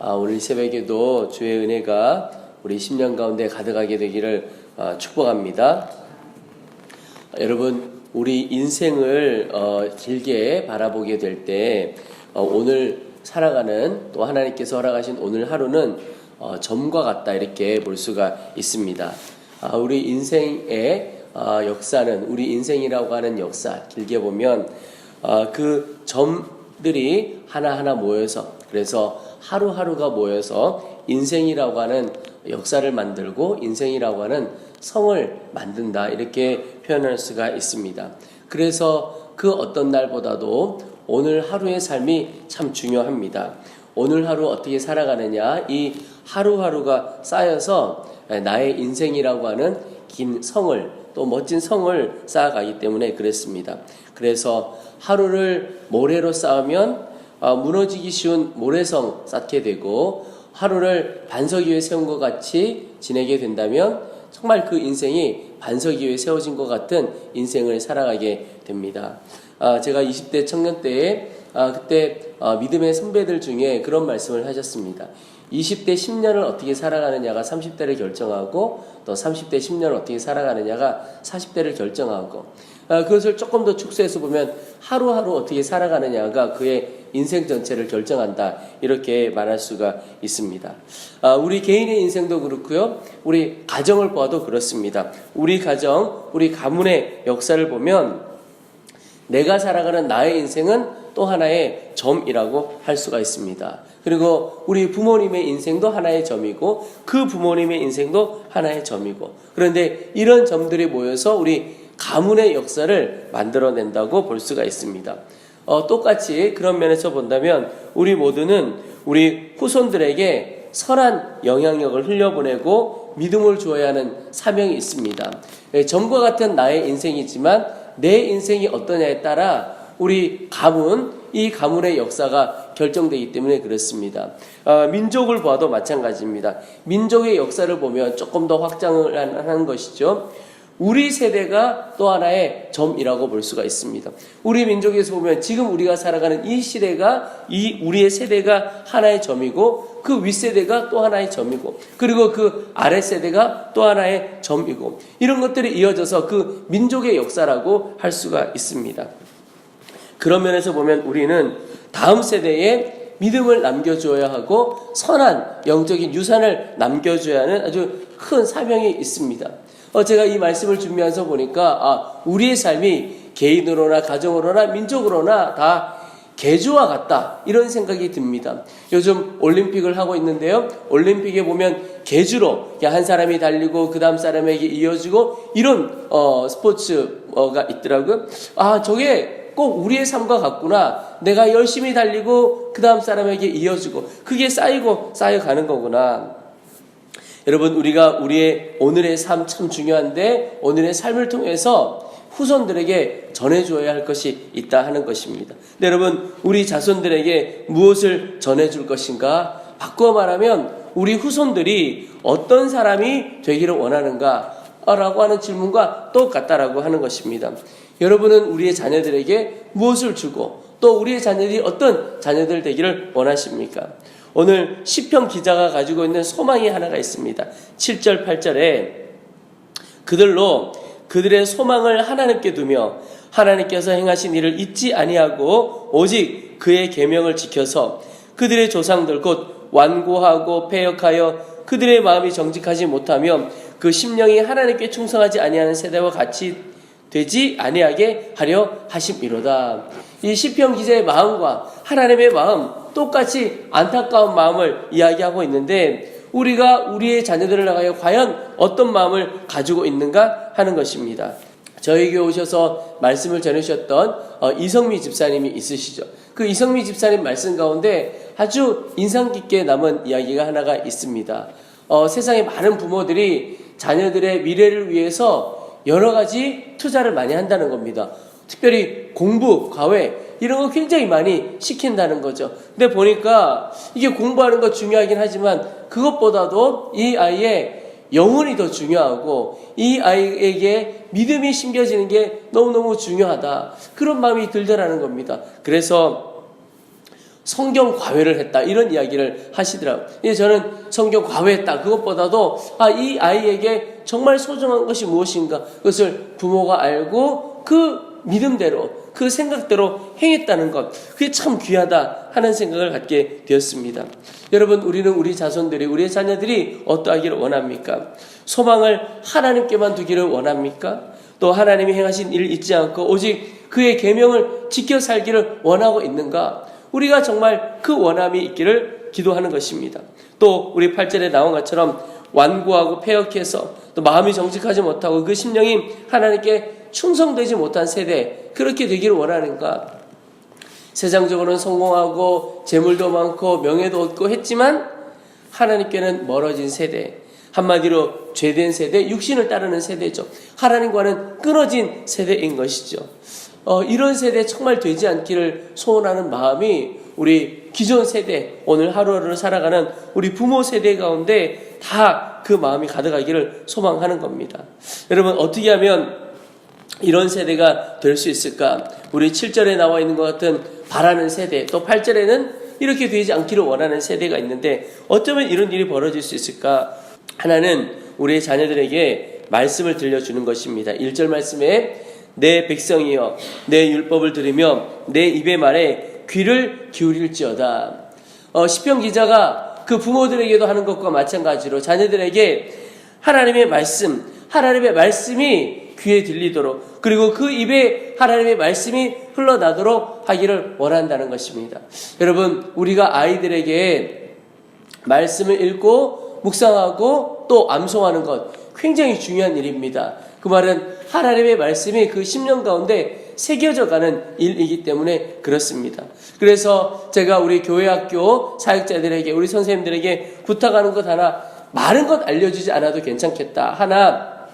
오늘 새벽에도 주의 은혜가 우리 10년 가운데 가득하게 되기를 축복합니다. 여러분, 우리 인생을 길게 바라보게 될 때 오늘 살아가는, 또 하나님께서 허락하신 오늘 하루는 점과 같다, 이렇게 볼 수가 있습니다. 우리 인생의 역사는, 우리 인생이라고 하는 역사, 길게 보면 그 점들이 하나하나 모여서, 그래서 하루하루가 모여서 인생이라고 하는 역사를 만들고 인생이라고 하는 성을 만든다, 이렇게 표현할 수가 있습니다. 그래서 그 어떤 날보다도 오늘 하루의 삶이 참 중요합니다. 오늘 하루 어떻게 살아가느냐, 이 하루하루가 쌓여서 나의 인생이라고 하는 긴 성을, 또 멋진 성을 쌓아가기 때문에 그랬습니다. 그래서 하루를 모래로 쌓으면 무너지기 쉬운 모래성 쌓게 되고, 하루를 반석 위에 세운 것 같이 지내게 된다면 정말 그 인생이 반석 위에 세워진 것 같은 인생을 살아가게 됩니다. 제가 20대 청년 때에 그때 믿음의 선배들 중에 그런 말씀을 하셨습니다. 20대 10년을 어떻게 살아가느냐가 30대를 결정하고, 또 30대 10년을 어떻게 살아가느냐가 40대를 결정하고, 그것을 조금 더 축소해서 보면 하루하루 어떻게 살아가느냐가 그의 인생 전체를 결정한다, 이렇게 말할 수가 있습니다. 우리 개인의 인생도 그렇고요, 우리 가정을 봐도 그렇습니다. 우리 가정, 우리 가문의 역사를 보면 내가 살아가는 나의 인생은 또 하나의 점이라고 할 수가 있습니다. 그리고 우리 부모님의 인생도 하나의 점이고, 그 부모님의 인생도 하나의 점이고, 그런데 이런 점들이 모여서 우리 가문의 역사를 만들어낸다고 볼 수가 있습니다. 똑같이 그런 면에서 본다면 우리 모두는 우리 후손들에게 선한 영향력을 흘려보내고 믿음을 주어야 하는 사명이 있습니다. 점과 같은 나의 인생이지만 내 인생이 어떠냐에 따라 우리 가문, 이 가문의 역사가 결정되기 때문에 그렇습니다. 민족을 봐도 마찬가지입니다. 민족의 역사를 보면 조금 더 확장을 하는 것이죠. 우리 세대가 또 하나의 점이라고 볼 수가 있습니다. 우리 민족에서 보면 지금 우리가 살아가는 이 시대가, 이 우리의 세대가 하나의 점이고, 그 윗세대가 또 하나의 점이고, 그리고 그 아랫세대가 또 하나의 점이고, 이런 것들이 이어져서 그 민족의 역사라고 할 수가 있습니다. 그런 면에서 보면 우리는 다음 세대에 믿음을 남겨줘야 하고 선한 영적인 유산을 남겨줘야 하는 아주 큰 사명이 있습니다. 제가 이 말씀을 준비하면서 보니까 우리의 삶이 개인으로나 가정으로나 민족으로나 다 개주와 같다, 이런 생각이 듭니다. 요즘 올림픽을 하고 있는데요, 올림픽에 보면 개주로 한 사람이 달리고 그 다음 사람에게 이어지고 이런 스포츠가 있더라고요. 저게 꼭 우리의 삶과 같구나. 내가 열심히 달리고 그 다음 사람에게 이어지고 그게 쌓여가는 거구나. 여러분, 우리가 우리의 오늘의 삶 참 중요한데, 오늘의 삶을 통해서 후손들에게 전해줘야 할 것이 있다 하는 것입니다. 근데 여러분, 우리 자손들에게 무엇을 전해줄 것인가? 바꿔 말하면 우리 후손들이 어떤 사람이 되기를 원하는가? 라고 하는 질문과 똑같다라고 하는 것입니다. 여러분은 우리의 자녀들에게 무엇을 주고, 또 우리의 자녀들이 어떤 자녀들 되기를 원하십니까? 오늘 시편 기자가 가지고 있는 소망이 하나가 있습니다. 7절 8절에 그들로 그들의 소망을 하나님께 두며 하나님께서 행하신 일을 잊지 아니하고 오직 그의 계명을 지켜서 그들의 조상들 곧 완고하고 패역하여 그들의 마음이 정직하지 못하며 그 심령이 하나님께 충성하지 아니하는 세대와 같이 되지 아니하게 하려 하심이로다. 이 시편 기자의 마음과 하나님의 마음, 똑같이 안타까운 마음을 이야기하고 있는데, 우리가 우리의 자녀들을 향하여 과연 어떤 마음을 가지고 있는가 하는 것입니다. 저에게 오셔서 말씀을 전해주셨던 이성미 집사님이 있으시죠. 그 이성미 집사님 말씀 가운데 아주 인상 깊게 남은 이야기가 하나가 있습니다. 세상에 많은 부모들이 자녀들의 미래를 위해서 여러 가지 투자를 많이 한다는 겁니다. 특별히 공부, 과외 이런 거 굉장히 많이 시킨다는 거죠. 근데 보니까 이게 공부하는 거 중요하긴 하지만 그것보다도 이 아이의 영혼이 더 중요하고 이 아이에게 믿음이 심겨지는 게 너무너무 중요하다, 그런 마음이 들더라는 겁니다. 그래서 성경 과외를 했다 이런 이야기를 하시더라고요. 저는 성경 과외했다 그것보다도 이 아이에게 정말 소중한 것이 무엇인가 그것을 부모가 알고 그 믿음대로 그 생각대로 행했다는 것 그게 참 귀하다 하는 생각을 갖게 되었습니다. 여러분 우리는 우리 자손들이 우리의 자녀들이 어떠하기를 원합니까? 소망을 하나님께만 두기를 원합니까? 또 하나님이 행하신 일을 잊지 않고 오직 그의 계명을 지켜 살기를 원하고 있는가? 우리가 정말 그 원함이 있기를 기도하는 것입니다. 또 우리 8절에 나온 것처럼 완고하고 패역해서 또 마음이 정직하지 못하고 그 심령이 하나님께 충성되지 못한 세대 그렇게 되기를 원하는가? 세상적으로는 성공하고 재물도 많고 명예도 얻고 했지만 하나님께는 멀어진 세대 한마디로 죄된 세대, 육신을 따르는 세대죠. 하나님과는 끊어진 세대인 것이죠. 이런 세대 정말 되지 않기를 소원하는 마음이 우리 기존 세대, 오늘 하루하루를 살아가는 우리 부모 세대 가운데 다 그 마음이 가득하기를 소망하는 겁니다. 여러분 어떻게 하면 이런 세대가 될 수 있을까? 우리 7절에 나와 있는 것 같은 바라는 세대, 또 8절에는 이렇게 되지 않기를 원하는 세대가 있는데 어쩌면 이런 일이 벌어질 수 있을까? 하나는 우리의 자녀들에게 말씀을 들려주는 것입니다. 1절 말씀에 내 백성이여 내 율법을 들으며 내 입의 말에 귀를 기울일지어다. 시편 기자가 그 부모들에게도 하는 것과 마찬가지로 자녀들에게 하나님의 말씀이 귀에 들리도록 그리고 그 입에 하나님의 말씀이 흘러나도록 하기를 원한다는 것입니다. 여러분 우리가 아이들에게 말씀을 읽고 묵상하고 또 암송하는 것 굉장히 중요한 일입니다. 그 말은 하나님의 말씀이 그 심령 가운데 새겨져 가는 일이기 때문에 그렇습니다. 그래서 제가 우리 교회학교 사역자들에게 우리 선생님들에게 부탁하는 것 하나 많은 것 알려주지 않아도 괜찮겠다. 하나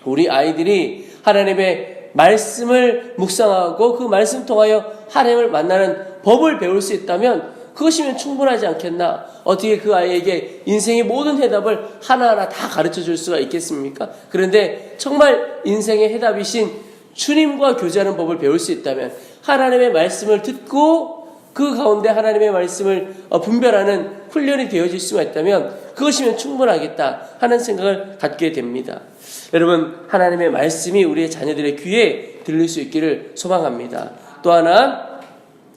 우리 아이들이 하나님의 말씀을 묵상하고 그 말씀 통하여 하나님을 만나는 법을 배울 수 있다면 그것이면 충분하지 않겠나? 어떻게 그 아이에게 인생의 모든 해답을 하나하나 다 가르쳐 줄 수가 있겠습니까? 그런데 정말 인생의 해답이신 주님과 교제하는 법을 배울 수 있다면 하나님의 말씀을 듣고 그 가운데 하나님의 말씀을 분별하는 훈련이 되어질 수가 있다면 그것이면 충분하겠다 하는 생각을 갖게 됩니다. 여러분 하나님의 말씀이 우리의 자녀들의 귀에 들릴 수 있기를 소망합니다. 또 하나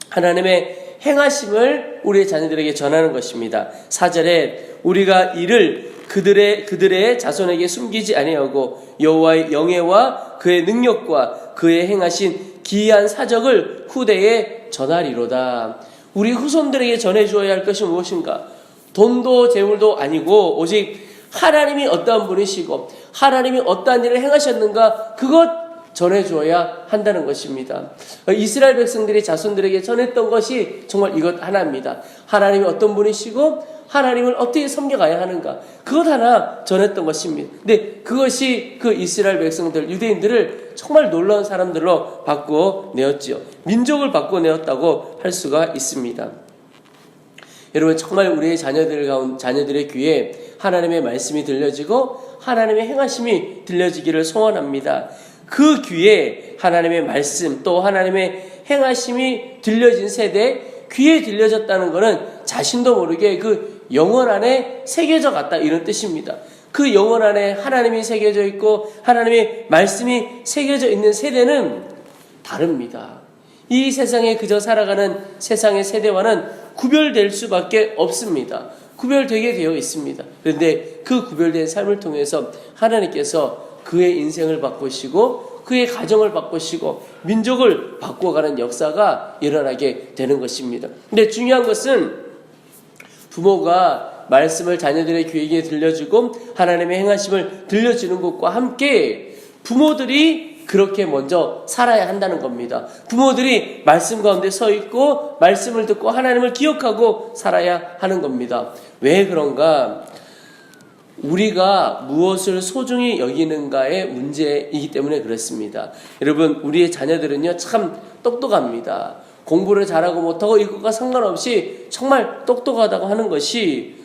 하나님의 행하심을 우리의 자녀들에게 전하는 것입니다. 4절에 우리가 이를 그들의 자손에게 숨기지 아니하고 여호와의 영예와 그의 능력과 그의 행하신 기이한 사적을 후대에 전하리로다. 우리 후손들에게 전해주어야 할 것이 무엇인가? 돈도 재물도 아니고 오직 하나님이 어떠한 분이시고 하나님이 어떠한 일을 행하셨는가 그것 전해주어야 한다는 것입니다. 이스라엘 백성들이 자손들에게 전했던 것이 정말 이것 하나입니다. 하나님이 어떤 분이시고 하나님을 어떻게 섬겨가야 하는가 그것 하나 전했던 것입니다. 근데 그것이 그 이스라엘 백성들 유대인들을 정말 놀라운 사람들로 바꿔내었지요. 민족을 바꿔내었다고 할 수가 있습니다. 여러분 정말 우리의 자녀들의 귀에 하나님의 말씀이 들려지고 하나님의 행하심이 들려지기를 소원합니다. 그 귀에 하나님의 말씀 또 하나님의 행하심이 들려진 세대 귀에 들려졌다는 것은 자신도 모르게 그 영혼 안에 새겨져 갔다 이런 뜻입니다. 그 영혼 안에 하나님이 새겨져 있고 하나님의 말씀이 새겨져 있는 세대는 다릅니다. 이 세상에 그저 살아가는 세상의 세대와는 구별될 수밖에 없습니다. 구별되게 되어 있습니다. 그런데 그 구별된 삶을 통해서 하나님께서 그의 인생을 바꾸시고 그의 가정을 바꾸시고 민족을 바꿔가는 역사가 일어나게 되는 것입니다. 근데 중요한 것은 부모가 말씀을 자녀들의 귀에게 들려주고 하나님의 행하심을 들려주는 것과 함께 부모들이 그렇게 먼저 살아야 한다는 겁니다. 부모들이 말씀 가운데 서 있고 말씀을 듣고 하나님을 기억하고 살아야 하는 겁니다. 왜 그런가? 우리가 무엇을 소중히 여기는가의 문제이기 때문에 그렇습니다. 여러분 우리의 자녀들은요 참 똑똑합니다. 공부를 잘하고 못하고 이것과 상관없이 정말 똑똑하다고 하는 것이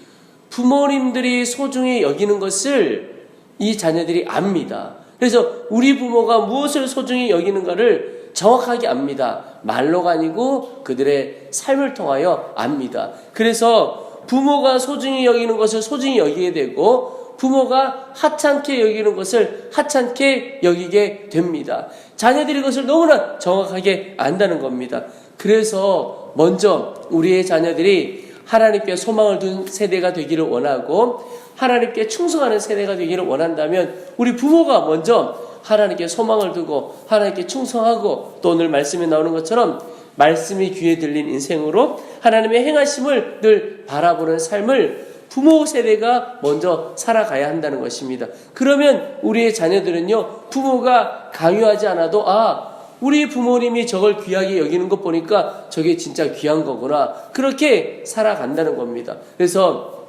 부모님들이 소중히 여기는 것을 이 자녀들이 압니다. 그래서 우리 부모가 무엇을 소중히 여기는가를 정확하게 압니다. 말로가 아니고 그들의 삶을 통하여 압니다. 그래서 부모가 소중히 여기는 것을 소중히 여기게 되고 부모가 하찮게 여기는 것을 하찮게 여기게 됩니다. 자녀들이 그것을 너무나 정확하게 안다는 겁니다. 그래서 먼저 우리의 자녀들이 하나님께 소망을 둔 세대가 되기를 원하고 하나님께 충성하는 세대가 되기를 원한다면 우리 부모가 먼저 하나님께 소망을 두고 하나님께 충성하고 또 오늘 말씀에 나오는 것처럼 말씀이 귀에 들린 인생으로 하나님의 행하심을 늘 바라보는 삶을 부모 세대가 먼저 살아가야 한다는 것입니다. 그러면 우리의 자녀들은요, 부모가 강요하지 않아도 우리 부모님이 저걸 귀하게 여기는 것 보니까 저게 진짜 귀한 거구나, 그렇게 살아간다는 겁니다. 그래서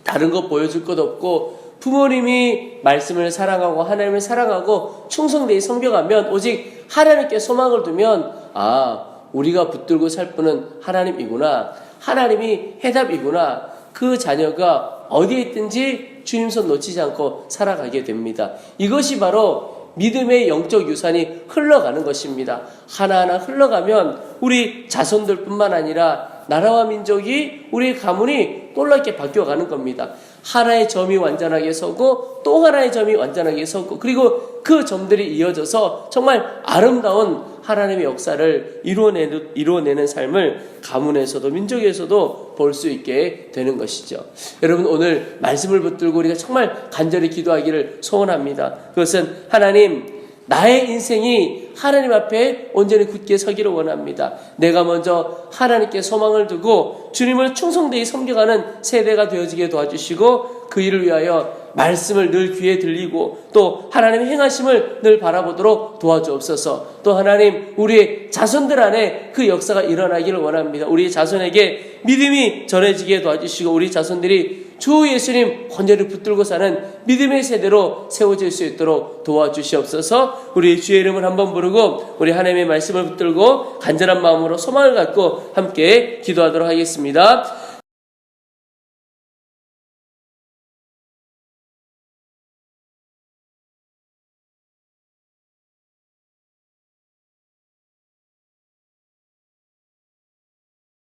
다른 것 보여줄 것 없고 부모님이 말씀을 사랑하고 하나님을 사랑하고 충성되이 섬겨가면 오직 하나님께 소망을 두면 우리가 붙들고 살 분은 하나님이구나, 하나님이 해답이구나, 그 자녀가 어디에 있든지 주님 손 놓치지 않고 살아가게 됩니다. 이것이 바로 믿음의 영적 유산이 흘러가는 것입니다. 하나하나 흘러가면 우리 자손들뿐만 아니라 나라와 민족이, 우리 가문이 놀랍게 바뀌어가는 겁니다. 하나의 점이 완전하게 서고 또 하나의 점이 완전하게 서고 그리고 그 점들이 이어져서 정말 아름다운 하나님의 역사를 이루어내는 삶을 가문에서도 민족에서도 볼 수 있게 되는 것이죠. 여러분, 오늘 말씀을 붙들고 우리가 정말 간절히 기도하기를 소원합니다. 그것은 하나님, 나의 인생이 하나님 앞에 온전히 굳게 서기를 원합니다. 내가 먼저 하나님께 소망을 두고 주님을 충성되이 섬겨가는 세대가 되어지게 도와주시고 그 일을 위하여 말씀을 늘 귀에 들리고 또 하나님의 행하심을 늘 바라보도록 도와주옵소서. 또 하나님, 우리의 자손들 안에 그 역사가 일어나기를 원합니다. 우리 자손에게 믿음이 전해지게 도와주시고 우리 자손들이 주 예수님 온전히 붙들고 사는 믿음의 세대로 세워질 수 있도록 도와주시옵소서. 우리 주의 이름을 한번 부르고 우리 하나님의 말씀을 붙들고 간절한 마음으로 소망을 갖고 함께 기도하도록 하겠습니다.